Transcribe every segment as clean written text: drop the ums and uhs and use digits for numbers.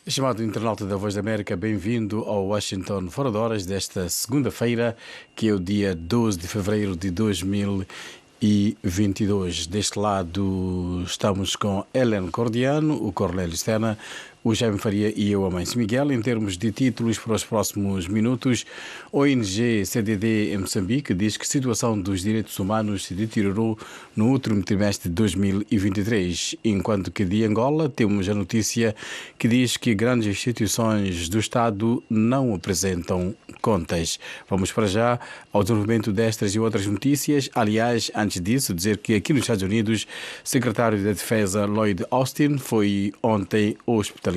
Estimado internauta da Voz da América, bem-vindo ao Washington Fora de Horas desta segunda-feira, que é o dia 12 de fevereiro de 2022. Deste lado estamos com Helen Cordiano, o Cornélio Stena, o Jaime Faria e eu, Amâncio Miguel. Em termos de títulos para os próximos minutos, ONG CDD em Moçambique diz que a situação dos direitos humanos se deteriorou no último trimestre de 2023, enquanto que de Angola temos a notícia que diz que grandes instituições do Estado não apresentam contas. Vamos para já ao desenvolvimento destas e outras notícias. Aliás, antes disso, dizer que aqui nos Estados Unidos, o secretário da Defesa Lloyd Austin foi ontem hospitalizado.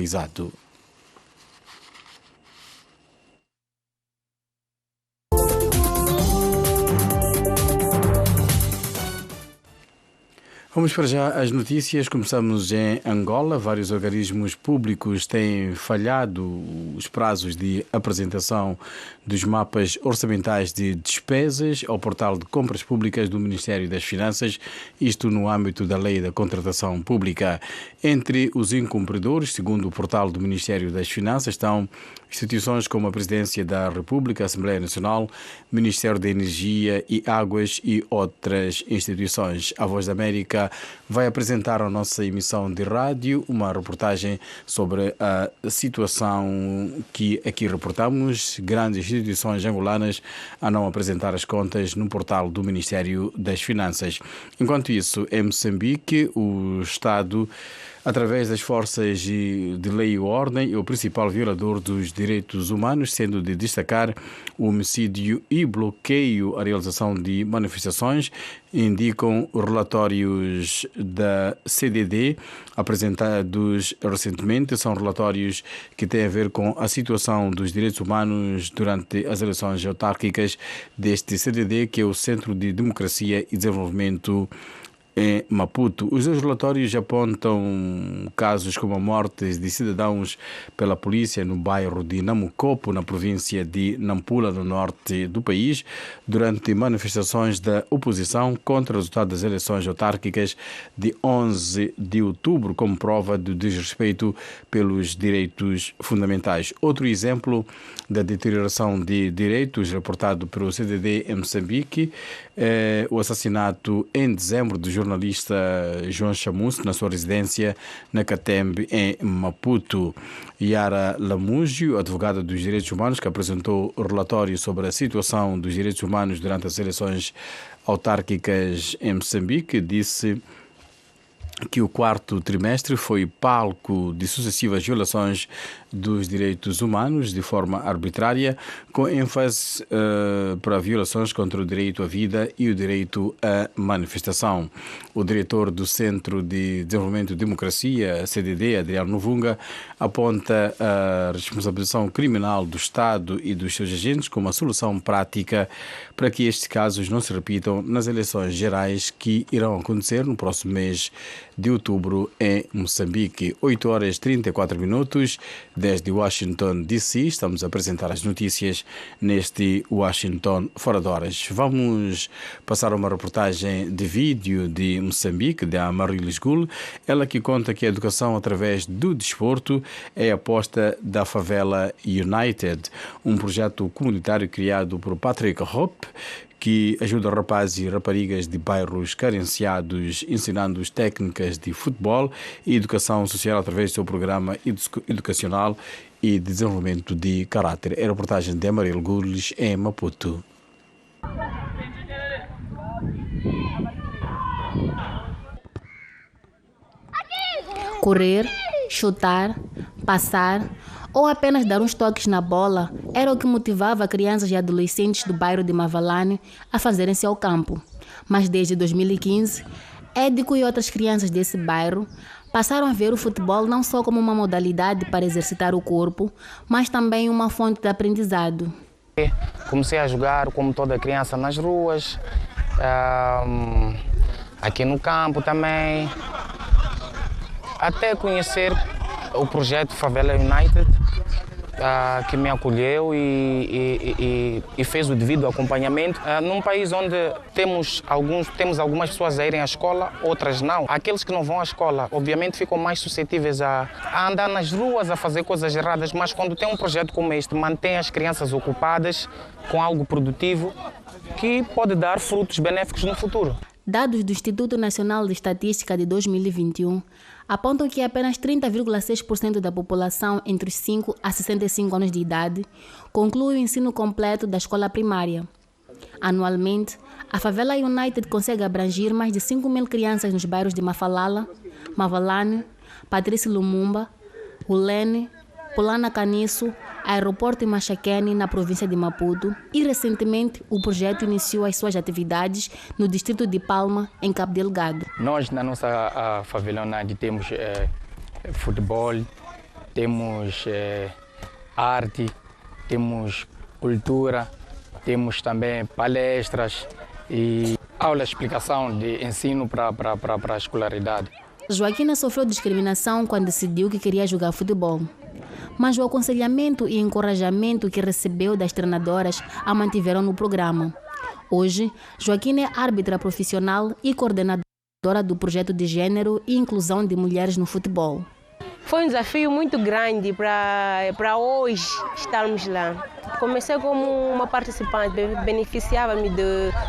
Vamos para já as notícias. Começamos em Angola. Vários organismos públicos têm falhado os prazos de apresentação dos mapas orçamentais de despesas ao portal de compras públicas do Ministério das Finanças, isto no âmbito da Lei da Contratação Pública. Entre os incumpridores, segundo o portal do Ministério das Finanças, estão instituições como a Presidência da República, a Assembleia Nacional, Ministério da Energia e Águas e outras instituições. A Voz da América vai apresentar à nossa emissão de rádio uma reportagem sobre a situação que aqui reportamos, grandes instituições angolanas a não apresentar as contas no portal do Ministério das Finanças. Enquanto isso, em Moçambique, o Estado, através das forças de lei e ordem, é o principal violador dos direitos humanos, sendo de destacar o homicídio e bloqueio à realização de manifestações, indicam relatórios da CDD apresentados recentemente. São relatórios que têm a ver com a situação dos direitos humanos durante as eleições autárquicas deste CDD, que é o Centro de Democracia e Desenvolvimento em Maputo. Os dois relatórios apontam casos como a morte de cidadãos pela polícia no bairro de Namucopo, na província de Nampula, no norte do país, durante manifestações da oposição contra o resultado das eleições autárquicas de 11 de outubro, como prova do desrespeito pelos direitos fundamentais. Outro exemplo da deterioração de direitos reportado pelo CDD em Moçambique é o assassinato em dezembro do jornalista João Chamusso na sua residência na Catembe, em Maputo. Yara Lamúgio, advogada dos direitos humanos, que apresentou o relatório sobre a situação dos direitos humanos durante as eleições autárquicas em Moçambique, disse que o quarto trimestre foi palco de sucessivas violações dos direitos humanos de forma arbitrária, com ênfase para violações contra o direito à vida e o direito à manifestação. O diretor do Centro de Desenvolvimento e Democracia, CDD, Adriano Novunga, aponta a responsabilização criminal do Estado e dos seus agentes como a solução prática para que estes casos não se repitam nas eleições gerais que irão acontecer no próximo mês de outubro em Moçambique. 8 horas e 34 minutos, desde Washington, D.C. Estamos a apresentar as notícias neste Washington Fora de Horas. Vamos passar a uma reportagem de vídeo de Moçambique, da Marilis Gul. Ela que conta que a educação através do desporto é a aposta da Favela United, um projeto comunitário criado por Patrick Hope, que ajuda rapazes e raparigas de bairros carenciados, ensinando-os técnicas de futebol e educação social através do seu programa educacional e de desenvolvimento de caráter. É a reportagem de Amarelo Gules, em Maputo. Correr, chutar, passar ou apenas dar uns toques na bola era o que motivava crianças e adolescentes do bairro de Mavalane a fazerem-se ao campo. Mas desde 2015, Édico e outras crianças desse bairro passaram a ver o futebol não só como uma modalidade para exercitar o corpo, mas também uma fonte de aprendizado. Comecei a jogar como toda criança nas ruas, aqui no campo também, até conhecer o projeto Favela United, que me acolheu e fez o devido acompanhamento. Num país onde temos algumas pessoas a irem à escola, outras não. Aqueles que não vão à escola, obviamente, ficam mais suscetíveis a andar nas ruas, a fazer coisas erradas, mas quando tem um projeto como este, mantém as crianças ocupadas com algo produtivo que pode dar frutos benéficos no futuro. Dados do Instituto Nacional de Estatística de 2021 apontam que apenas 30,6% da população entre os 5 a 65 anos de idade conclui o ensino completo da escola primária. Anualmente, a Favela United consegue abranger mais de 5.000 crianças nos bairros de Mafalala, Mavalane, Patrício Lumumba, Ulene, Pulana Caniço, Aeroporto Machaquene, na província de Maputo, e recentemente o projeto iniciou as suas atividades no distrito de Palma, em Cabo Delgado. Nós, na nossa Favela United, temos futebol, temos arte, temos cultura, temos também palestras e aula de explicação de ensino para a escolaridade. Joaquina sofreu discriminação quando decidiu que queria jogar futebol. Mas o aconselhamento e encorajamento que recebeu das treinadoras a mantiveram no programa. Hoje, Joaquina é árbitra profissional e coordenadora do projeto de gênero e inclusão de mulheres no futebol. Foi um desafio muito grande para hoje estarmos lá. Comecei como uma participante, beneficiava-me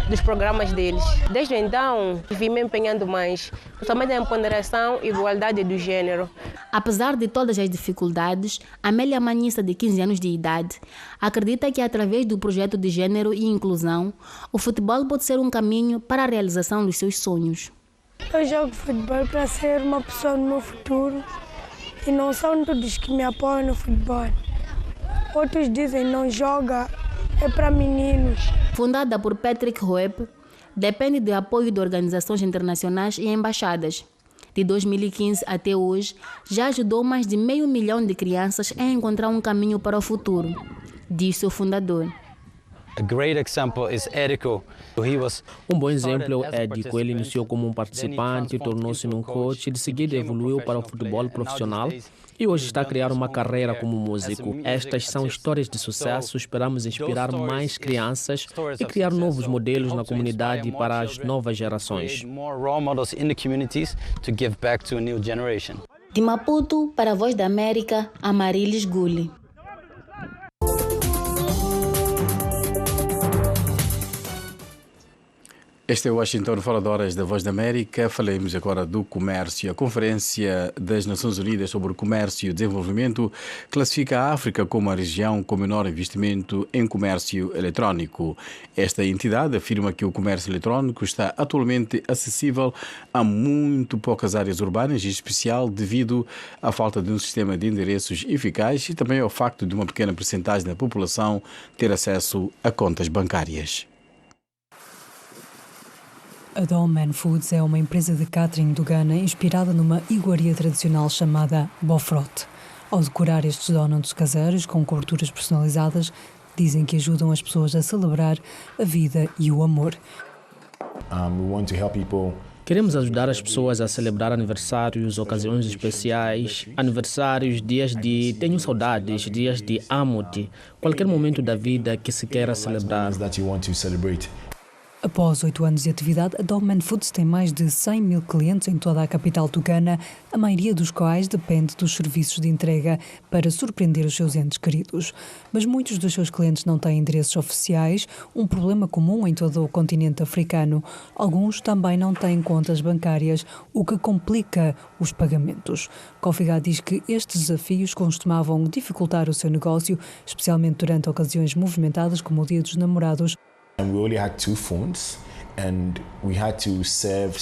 dos programas deles. Desde então, vim me empenhando mais, principalmente na ponderação e igualdade do gênero. Apesar de todas as dificuldades, Amélia Manissa, de 15 anos de idade, acredita que através do projeto de gênero e inclusão, o futebol pode ser um caminho para a realização dos seus sonhos. Eu jogo futebol para ser uma pessoa no meu futuro. E não são todos que me apoiam no futebol. Outros dizem não joga, é para meninos. Fundada por Patrick Hoep, depende do apoio de organizações internacionais e embaixadas. De 2015 até hoje, já ajudou mais de 500 mil de crianças a encontrar um caminho para o futuro, diz seu fundador. Um bom exemplo é de que ele iniciou como um participante, tornou-se um coach e de seguida evoluiu para o futebol profissional e hoje está a criar uma carreira como músico. Estas são histórias de sucesso, esperamos inspirar mais crianças e criar novos modelos na comunidade para as novas gerações. De Maputo, para a Voz da América, Amarilis Gulli. Este é o Washington Fora de Horas da Voz da América. Falemos agora do comércio. A Conferência das Nações Unidas sobre o Comércio e Desenvolvimento classifica a África como a região com menor investimento em comércio eletrónico. Esta entidade afirma que o comércio eletrónico está atualmente acessível a muito poucas áreas urbanas, em especial devido à falta de um sistema de endereços eficaz e também ao facto de uma pequena percentagem da população ter acesso a contas bancárias. A Dolmen Foods é uma empresa de catering do Ghana inspirada numa iguaria tradicional chamada Bofrot. Ao decorar estes donuts caseiros com coberturas personalizadas, dizem que ajudam as pessoas a celebrar a vida e o amor. Queremos ajudar as pessoas a celebrar aniversários, ocasiões especiais, aniversários, dias de tenho saudades, dias de amo-te, qualquer momento da vida que se queira celebrar. Após 8 anos de atividade, a Dolmen Foods tem mais de 100 mil clientes em toda a capital do Ghana, a maioria dos quais depende dos serviços de entrega para surpreender os seus entes queridos. Mas muitos dos seus clientes não têm endereços oficiais, um problema comum em todo o continente africano. Alguns também não têm contas bancárias, o que complica os pagamentos. Kofiga diz que estes desafios costumavam dificultar o seu negócio, especialmente durante ocasiões movimentadas como o Dia dos Namorados. We only had 2 phones and we had to serve,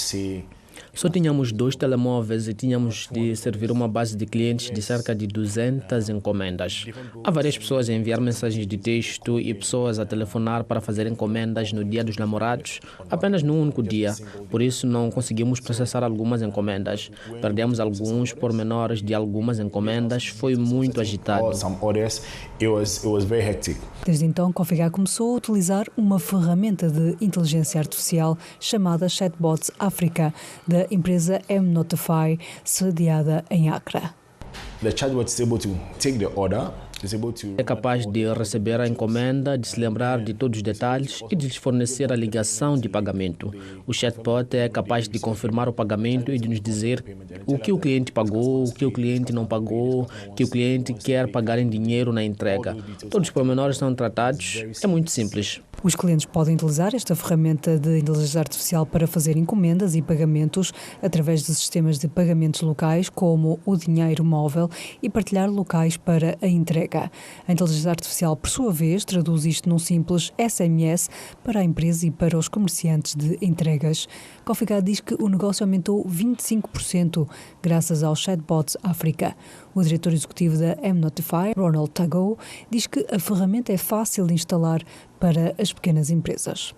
Só tínhamos 2 telemóveis e tínhamos de servir uma base de clientes de cerca de 200 encomendas. Há várias pessoas a enviar mensagens de texto e pessoas a telefonar para fazer encomendas no Dia dos Namorados, apenas num único dia. Por isso não conseguimos processar algumas encomendas. Perdemos alguns pormenores de algumas encomendas, foi muito agitado. Desde então, Kofiga começou a utilizar uma ferramenta de inteligência artificial chamada Chatbots Africa, da empresa M-Notify, sediada em Accra. The chatbot is able to take the order É capaz de receber a encomenda, de se lembrar de todos os detalhes e de lhes fornecer a ligação de pagamento. O chatbot é capaz de confirmar o pagamento e de nos dizer o que o cliente pagou, o que o cliente não pagou, o que o cliente quer pagar em dinheiro na entrega. Todos os pormenores são tratados. É muito simples. Os clientes podem utilizar esta ferramenta de inteligência artificial para fazer encomendas e pagamentos através de sistemas de pagamentos locais, como o dinheiro móvel, e partilhar locais para a entrega. A inteligência artificial, por sua vez, traduz isto num simples SMS para a empresa e para os comerciantes de entregas. Coffee diz que o negócio aumentou 25% graças aos chatbots África. O diretor executivo da M-Notify, Ronald Tago, diz que a ferramenta é fácil de instalar para as pequenas empresas.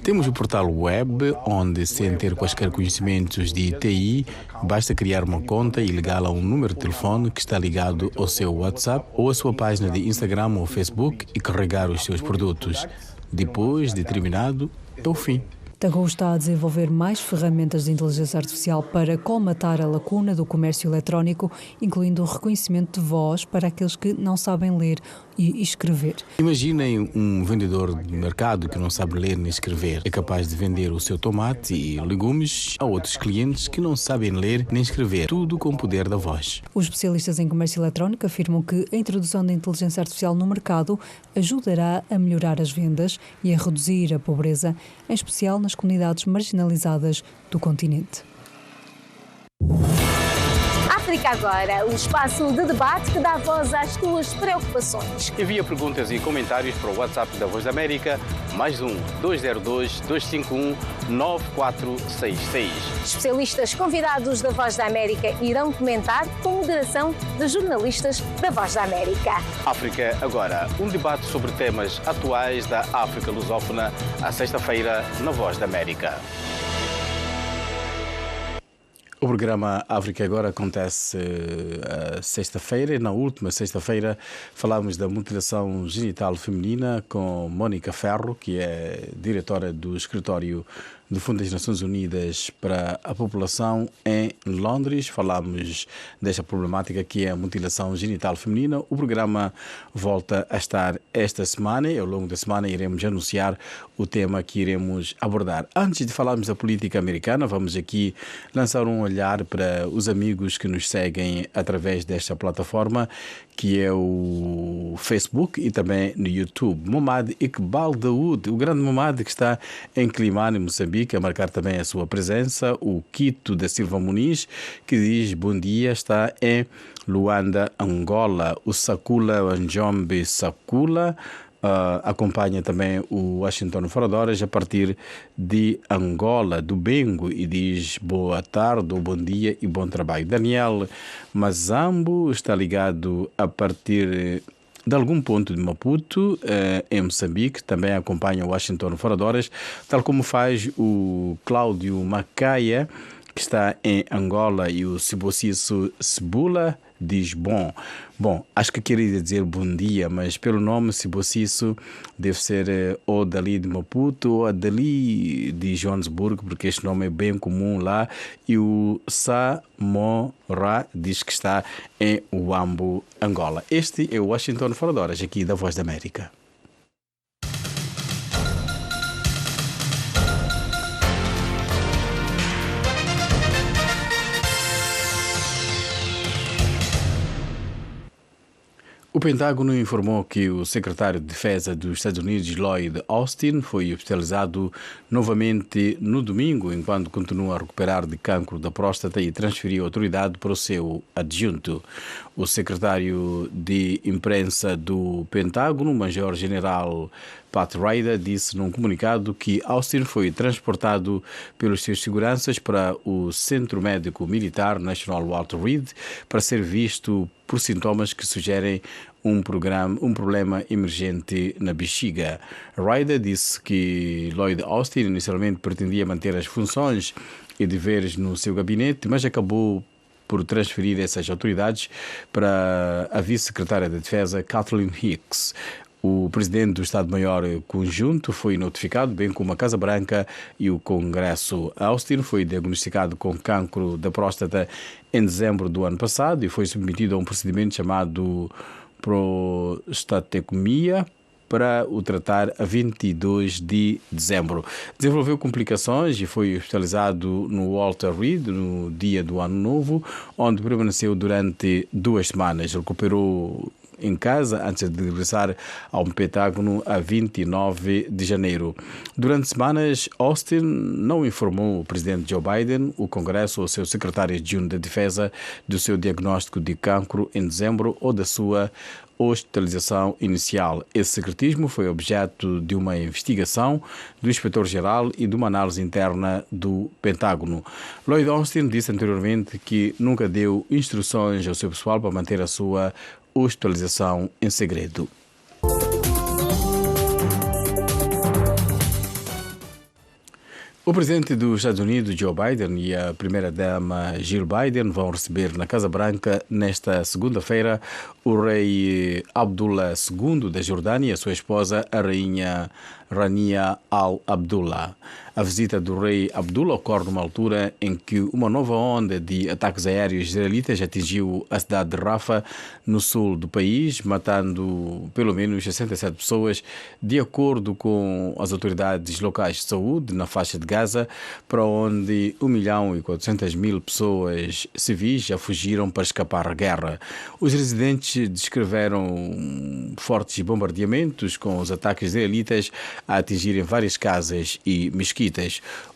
Temos o portal web, onde, sem ter quaisquer conhecimentos de TI, basta criar uma conta e ligá-la a um número de telefone que está ligado ao seu WhatsApp ou à sua página de Instagram ou Facebook e carregar os seus produtos. Depois de terminado, é o fim. Tago está a desenvolver mais ferramentas de inteligência artificial para colmatar a lacuna do comércio eletrónico, incluindo o reconhecimento de voz para aqueles que não sabem ler e escrever. Imaginem um vendedor de mercado que não sabe ler nem escrever. É capaz de vender o seu tomate e legumes a outros clientes que não sabem ler nem escrever. Tudo com o poder da voz. Os especialistas em comércio eletrónico afirmam que a introdução da inteligência artificial no mercado ajudará a melhorar as vendas e a reduzir a pobreza, em especial nas comunidades marginalizadas do continente. África Agora, o espaço de debate que dá voz às tuas preocupações. Envia perguntas e comentários para o WhatsApp da Voz da América, +1 202 251 9466. Especialistas convidados da Voz da América irão comentar com moderação de jornalistas da Voz da América. África Agora, um debate sobre temas atuais da África lusófona, à sexta-feira, na Voz da América. O programa África Agora acontece sexta-feira e na última sexta-feira falámos da mutilação genital feminina com Mônica Ferro, que é diretora do escritório do Fundo das Nações Unidas para a População em Londres. Falámos desta problemática que é a mutilação genital feminina. O programa volta a estar esta semana e ao longo da semana iremos anunciar o tema que iremos abordar. Antes de falarmos da política americana, vamos aqui lançar um olhar para os amigos que nos seguem através desta plataforma, que é o Facebook e também no YouTube. Momad Iqbal Daoud, o grande Momad que está em Climane, Moçambique, a marcar também a sua presença. O Quito da Silva Muniz, que diz bom dia, está em Luanda, Angola. O Sakula Njombe Sakula acompanha também o Washington Fora de Horas a partir de Angola, do Bengo, e diz boa tarde, ou bom dia e bom trabalho. Daniel Mazambo está ligado a partir de algum ponto de Maputo, em Moçambique, também acompanha o Washington Fora de Horas, tal como faz o Cláudio Macaia, que está em Angola, e o Sibocisso Cebula diz bom, acho que queria dizer bom dia, mas pelo nome Sibocisso deve ser ou dali de Maputo ou dali de Joanesburgo, porque este nome é bem comum lá. E o Samora diz que está em Uambo, Angola. Este é o Washington Fora de Horas, aqui da Voz da América. O Pentágono informou que o secretário de Defesa dos Estados Unidos, Lloyd Austin, foi hospitalizado novamente no domingo, enquanto continua a recuperar de cancro da próstata, e transferiu a autoridade para o seu adjunto. O secretário de imprensa do Pentágono, Major-General Pat Ryder, disse num comunicado que Austin foi transportado pelos seus seguranças para o Centro Médico Militar National Walter Reed para ser visto por sintomas que sugerem um problema emergente na bexiga. Ryder disse que Lloyd Austin inicialmente pretendia manter as funções e deveres no seu gabinete, mas acabou por transferir essas autoridades para a vice-secretária da Defesa, Kathleen Hicks. O presidente do Estado-Maior Conjunto foi notificado, bem como a Casa Branca e o Congresso. Austin foi diagnosticado com cancro da próstata em dezembro do ano passado e foi submetido a um procedimento chamado prostatectomia para o tratar a 22 de dezembro. Desenvolveu complicações e foi hospitalizado no Walter Reed no dia do Ano Novo, onde permaneceu durante 2 semanas. Recuperou em casa antes de regressar ao Pentágono a 29 de janeiro. Durante semanas, Austin não informou o presidente Joe Biden, o Congresso ou seu secretário adjunto de Defesa do seu diagnóstico de cancro em dezembro ou da sua hospitalização inicial. Esse secretismo foi objeto de uma investigação do inspetor-geral e de uma análise interna do Pentágono. Lloyd Austin disse anteriormente que nunca deu instruções ao seu pessoal para manter a sua hospitalização em segredo. O presidente dos Estados Unidos, Joe Biden, e a primeira-dama Jill Biden vão receber na Casa Branca nesta segunda-feira o rei Abdullah II da Jordânia e a sua esposa, a rainha Rania Al Abdullah. A visita do rei Abdullah ocorre numa altura em que uma nova onda de ataques aéreos israelitas atingiu a cidade de Rafah, no sul do país, matando pelo menos 67 pessoas, de acordo com as autoridades locais de saúde, na faixa de Gaza, para onde 1.400.000 pessoas civis já fugiram para escapar à guerra. Os residentes descreveram fortes bombardeamentos com os ataques israelitas a atingirem várias casas e mesquitas.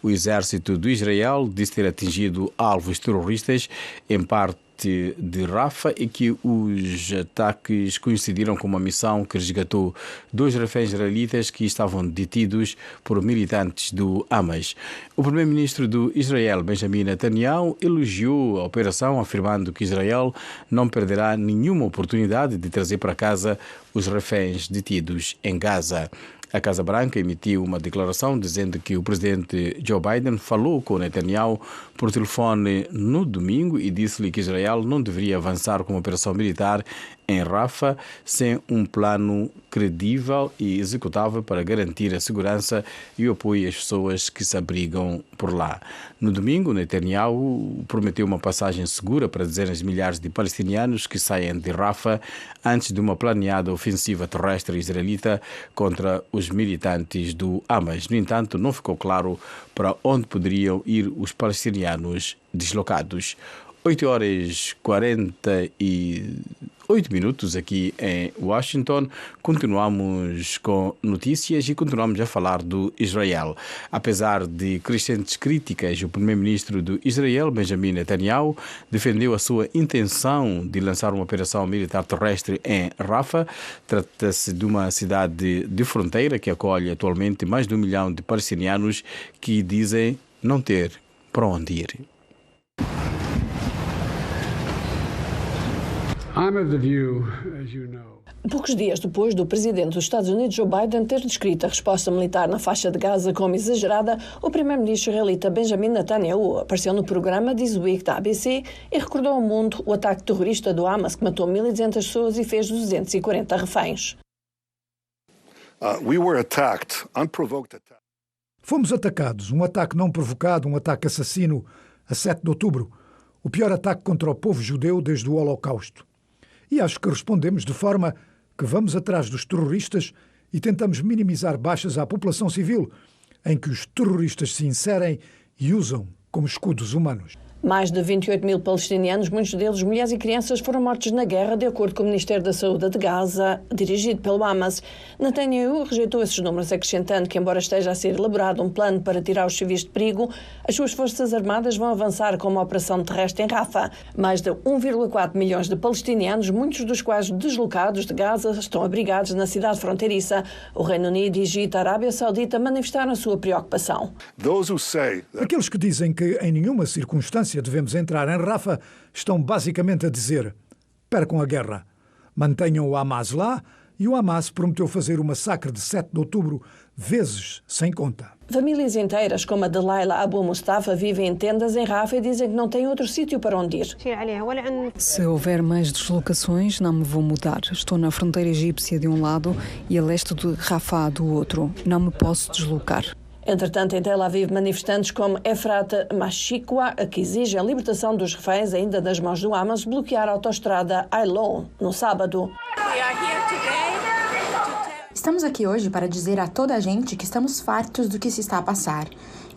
O exército de Israel disse ter atingido alvos terroristas em parte de Rafah e que os ataques coincidiram com uma missão que resgatou 2 reféns israelitas que estavam detidos por militantes do Hamas. O primeiro-ministro do Israel, Benjamin Netanyahu, elogiou a operação, afirmando que Israel não perderá nenhuma oportunidade de trazer para casa os reféns detidos em Gaza. A Casa Branca emitiu uma declaração dizendo que o presidente Joe Biden falou com Netanyahu por telefone no domingo e disse-lhe que Israel não deveria avançar com uma operação militar em Rafah sem um plano credível e executável para garantir a segurança e o apoio às pessoas que se abrigam por lá. No domingo, Netanyahu prometeu uma passagem segura para dezenas de milhares de palestinianos que saem de Rafah antes de uma planeada ofensiva terrestre israelita contra os militantes do Hamas. No entanto, não ficou claro para onde poderiam ir os palestinianos deslocados. 8h48 aqui em Washington. Continuamos com notícias e continuamos a falar do Israel. Apesar de crescentes críticas, o primeiro-ministro do Israel, Benjamin Netanyahu, defendeu a sua intenção de lançar uma operação militar terrestre em Rafah. Trata-se de uma cidade de fronteira que acolhe atualmente mais de 1 milhão de palestinianos que dizem não ter para onde ir. Poucos dias depois do presidente dos Estados Unidos, Joe Biden, ter descrito a resposta militar na faixa de Gaza como exagerada, o primeiro-ministro israelita Benjamin Netanyahu apareceu no programa This Week da ABC e recordou ao mundo o ataque terrorista do Hamas que matou 1.200 pessoas e fez 240 reféns. Fomos atacados, um ataque não provocado, um ataque assassino, a 7 de outubro, o pior ataque contra o povo judeu desde o Holocausto. E acho que respondemos de forma que vamos atrás dos terroristas e tentamos minimizar baixas à população civil, em que os terroristas se inserem e usam como escudos humanos. Mais de 28.000 palestinianos, muitos deles mulheres e crianças, foram mortos na guerra, de acordo com o Ministério da Saúde de Gaza, dirigido pelo Hamas. Netanyahu rejeitou esses números, acrescentando que, embora esteja a ser elaborado um plano para tirar os civis de perigo, as suas forças armadas vão avançar com uma operação terrestre em Rafah. Mais de 1,4 milhões de palestinianos, muitos dos quais deslocados de Gaza, estão abrigados na cidade fronteiriça. O Reino Unido, Egito e a Arábia Saudita manifestaram a sua preocupação. Aqueles que dizem que em nenhuma circunstância devemos entrar em Rafah estão basicamente a dizer: percam a guerra, mantenham o Hamas lá, e o Hamas prometeu fazer o massacre de 7 de outubro vezes sem conta. Famílias inteiras, como a de Laila Abu Mustafa, vivem em tendas em Rafah e dizem que não têm outro sítio para onde ir. Se houver mais deslocações, não me vou mudar. Estou na fronteira egípcia de um lado e a leste de Rafah do outro. Não me posso deslocar. Entretanto, em Tel Aviv, manifestantes como Efrat Mashikwa, que exigem a libertação dos reféns ainda das mãos do Hamas, bloquearam a autoestrada Ailon no sábado. Estamos aqui hoje para dizer a toda a gente que estamos fartos do que se está a passar.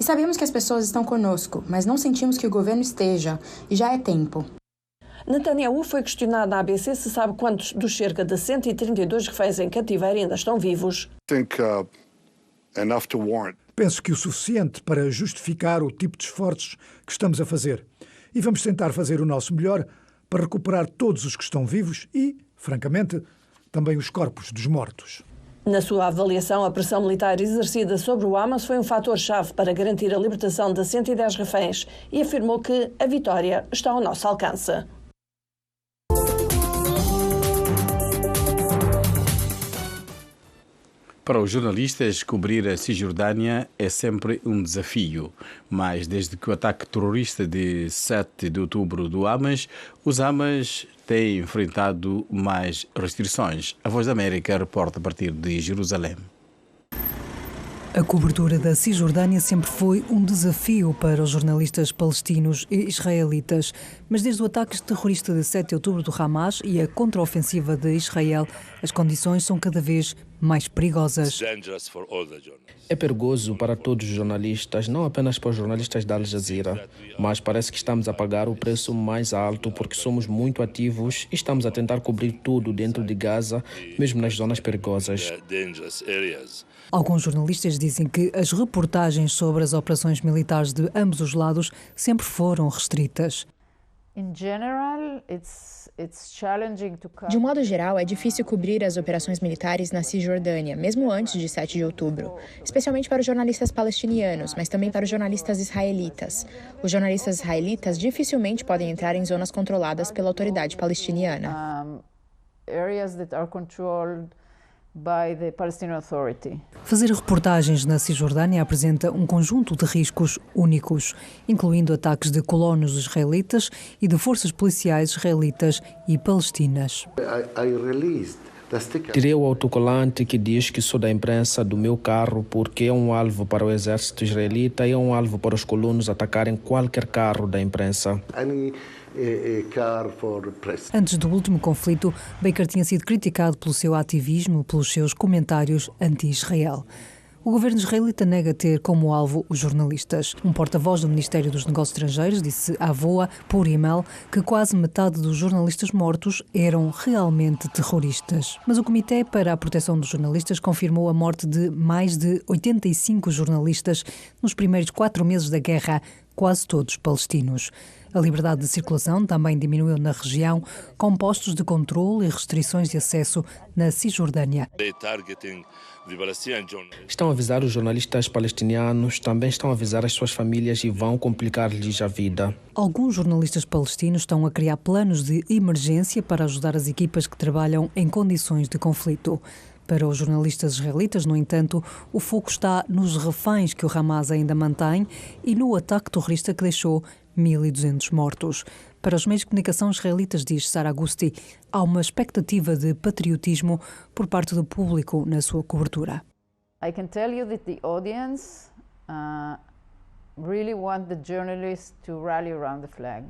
E sabemos que as pessoas estão conosco, mas não sentimos que o governo esteja, e já é tempo. Netanyahu foi questionado na ABC se sabe quantos dos cerca de 132 reféns em cativeiro ainda estão vivos. Penso que o suficiente para justificar o tipo de esforços que estamos a fazer. E vamos tentar fazer o nosso melhor para recuperar todos os que estão vivos e, francamente, também os corpos dos mortos. Na sua avaliação, a pressão militar exercida sobre o Hamas foi um fator-chave para garantir a libertação de 110 reféns e afirmou que a vitória está ao nosso alcance. Para os jornalistas, cobrir a Cisjordânia é sempre um desafio, mas desde que o ataque terrorista de 7 de outubro do Hamas, os Hamas têm enfrentado mais restrições. A Voz da América reporta a partir de Jerusalém. A cobertura da Cisjordânia sempre foi um desafio para os jornalistas palestinos e israelitas, mas desde o ataque terrorista de 7 de outubro do Hamas e a contraofensiva de Israel, as condições são cada vez mais perigosas. É perigoso para todos os jornalistas, não apenas para os jornalistas da Al Jazeera, mas parece que estamos a pagar o preço mais alto porque somos muito ativos e estamos a tentar cobrir tudo dentro de Gaza, mesmo nas zonas perigosas. Alguns jornalistas dizem que as reportagens sobre as operações militares de ambos os lados sempre foram restritas. De um modo geral, é difícil cobrir as operações militares na Cisjordânia, mesmo antes de 7 de outubro, especialmente para os jornalistas palestinianos, mas também para os jornalistas israelitas. Os jornalistas israelitas dificilmente podem entrar em zonas controladas pela autoridade palestiniana. Fazer reportagens na Cisjordânia apresenta um conjunto de riscos únicos, incluindo ataques de colonos israelitas e de forças policiais israelitas e palestinas. Tirei o autocolante que diz que sou da imprensa do meu carro porque é um alvo para o exército israelita e é um alvo para os colonos atacarem qualquer carro da imprensa. Antes do último conflito, Baker tinha sido criticado pelo seu ativismo, pelos seus comentários anti-Israel. O governo israelita nega ter como alvo os jornalistas. Um porta-voz do Ministério dos Negócios Estrangeiros disse à VOA, por e-mail, que quase metade dos jornalistas mortos eram realmente terroristas. Mas o Comitê para a Proteção dos Jornalistas confirmou a morte de mais de 85 jornalistas nos primeiros 4 meses da guerra, quase todos palestinos. A liberdade de circulação também diminuiu na região, com postos de controle e restrições de acesso na Cisjordânia. Estão a avisar os jornalistas palestinianos, também estão a avisar as suas famílias e vão complicar-lhes a vida. Alguns jornalistas palestinos estão a criar planos de emergência para ajudar as equipas que trabalham em condições de conflito. Para os jornalistas israelitas, no entanto, o foco está nos reféns que o Hamas ainda mantém e no ataque terrorista que deixou 1.200 mortos. Para os meios de comunicação israelitas, diz Sara Gusti, há uma expectativa de patriotismo por parte do público na sua cobertura. I can tell you that the audience really want the journalists to rally around the flag.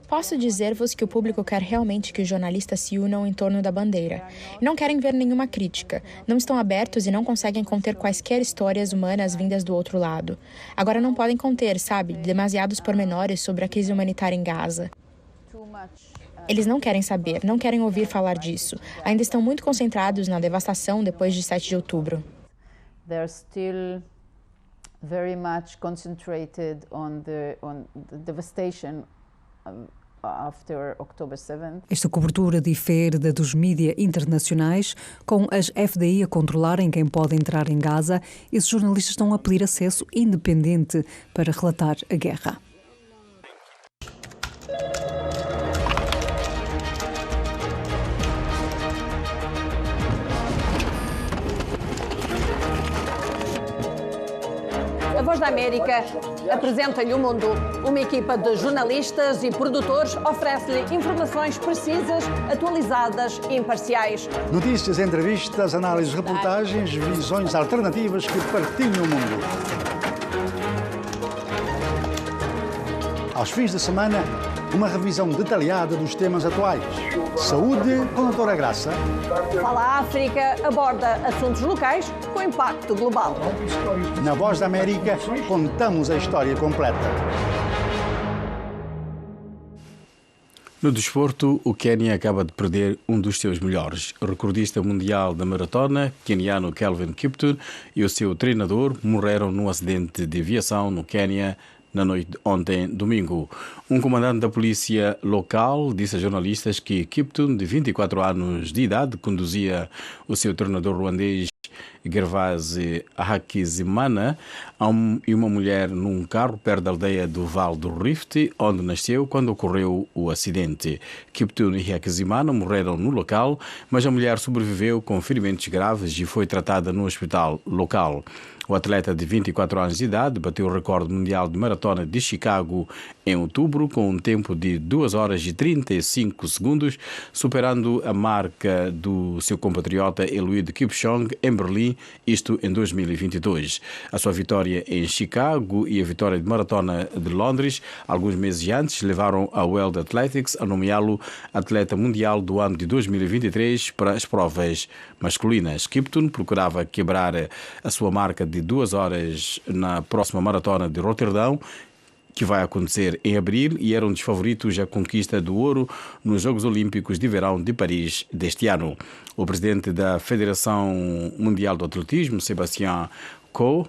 Posso dizer-vos que o público quer realmente que os jornalistas se unam em torno da bandeira. E não querem ver nenhuma crítica. Não estão abertos e não conseguem conter quaisquer histórias humanas vindas do outro lado. Agora não podem conter, sabe, demasiados pormenores sobre a crise humanitária em Gaza. Eles não querem saber, não querem ouvir falar disso. Ainda estão muito concentrados na devastação depois de 7 de outubro. They're still very much concentrated on the devastation after October 7th. Esta cobertura difere da dos mídia internacionais, com as FDI a controlarem quem pode entrar em Gaza. Esses jornalistas estão a pedir acesso independente para relatar a guerra. Voz da América apresenta-lhe o mundo. Uma equipa de jornalistas e produtores oferece-lhe informações precisas, atualizadas e imparciais. Notícias, entrevistas, análises, reportagens, visões alternativas que partilham o mundo. Aos fins de semana, uma revisão detalhada dos temas atuais. Saúde com a doutora Graça. Fala África aborda assuntos locais com impacto global. Na Voz da América, contamos a história completa. No desporto, o Quênia acaba de perder um dos seus melhores. O recordista mundial da maratona, queniano Kelvin Kiptum, e o seu treinador morreram num acidente de aviação no Quênia na noite de ontem, domingo. Um comandante da polícia local disse a jornalistas que Kiptum, de 24 anos de idade, conduzia o seu treinador ruandês Gervase Hakizimana e uma mulher num carro perto da aldeia do Vale do Rift, onde nasceu quando ocorreu o acidente. Kiptum e Hakizimana morreram no local, mas a mulher sobreviveu com ferimentos graves e foi tratada no hospital local. O atleta de 24 anos de idade bateu o recorde mundial de maratona de Chicago em outubro com um tempo de 2 horas e 35 segundos, superando a marca do seu compatriota Eliud Kipchoge em Berlim, isto em 2022. A sua vitória em Chicago e a vitória de maratona de Londres, alguns meses antes, levaram a World Athletics a nomeá-lo atleta mundial do ano de 2023 para as provas masculinas. Kiptum procurava quebrar a sua marca de 2 horas na próxima maratona de Roterdão, que vai acontecer em abril, e era um dos favoritos à conquista do ouro nos Jogos Olímpicos de Verão de Paris deste ano. O presidente da Federação Mundial do Atletismo, Sebastian Coe,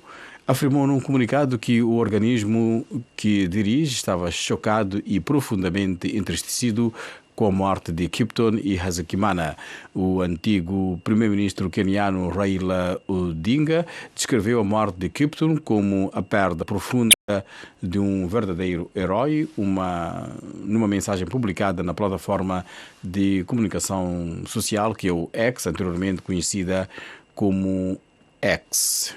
afirmou num comunicado que o organismo que dirige estava chocado e profundamente entristecido com a morte de Kiptum e Hakizimana. O antigo primeiro-ministro queniano Raila Odinga descreveu a morte de Kiptum como a perda profunda de um verdadeiro herói, numa mensagem publicada na plataforma de comunicação social que é o X, anteriormente conhecida como X.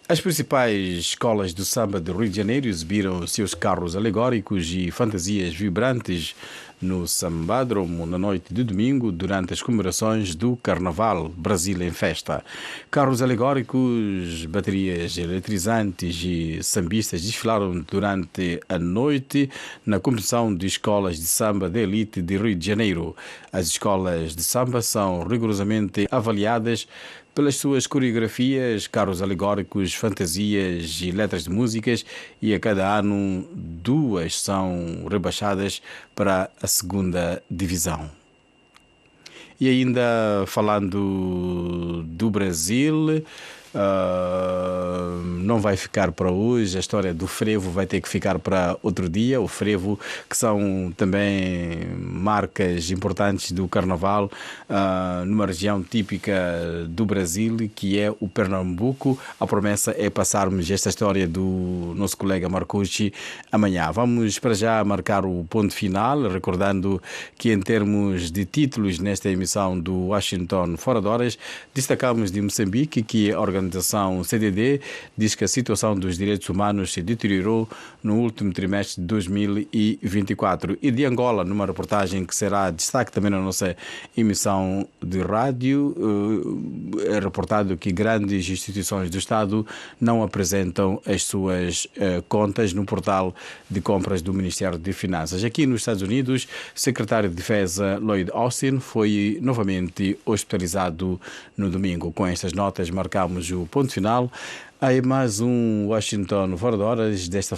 As principais escolas do samba do Rio de Janeiro exibiram seus carros alegóricos e fantasias vibrantes no Sambódromo na noite de domingo durante as comemorações do Carnaval Brasil em Festa. Carros alegóricos, baterias eletrizantes e sambistas desfilaram durante a noite na competição de escolas de samba de elite de Rio de Janeiro. As escolas de samba são rigorosamente avaliadas pelas suas coreografias, carros alegóricos, fantasias e letras de músicas, e a cada ano 2 são rebaixadas para a segunda divisão. E ainda falando do Brasil, não vai ficar para hoje. A história do frevo vai ter que ficar para outro dia. O frevo, que são também marcas importantes do carnaval numa região típica do Brasil, que é o Pernambuco. A promessa é passarmos esta história do nosso colega Marcucci amanhã. Vamos para já marcar o ponto final, recordando que em termos de títulos nesta emissão do Washington Fora de Horas, destacamos de Moçambique que a organização CDD diz que a situação dos direitos humanos se deteriorou no último trimestre de 2024. E de Angola, numa reportagem que será destaque também na nossa emissão de rádio, é reportado que grandes instituições do Estado não apresentam as suas contas no portal de compras do Ministério de Finanças. Aqui nos Estados Unidos, o secretário de Defesa Lloyd Austin foi novamente hospitalizado no domingo. Com estas notas marcamos o ponto final. Aí mais um Washington Fora de Horas desta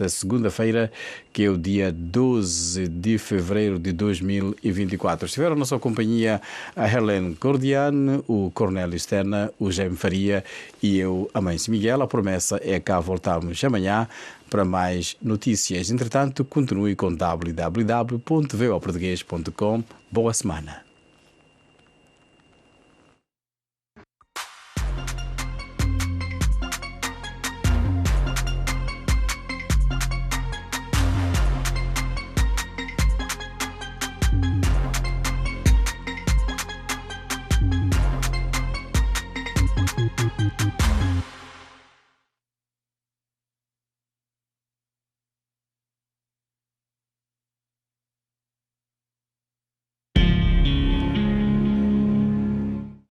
segunda-feira, que é o dia 12 de fevereiro de 2024. Estiveram na nossa companhia a Helen Cordian, o Cornélio Stena, o Jaime Faria e eu, Amâncio Miguel. A promessa é cá voltarmos amanhã para mais notícias. Entretanto, continue com www.voaportugues.com. Boa semana.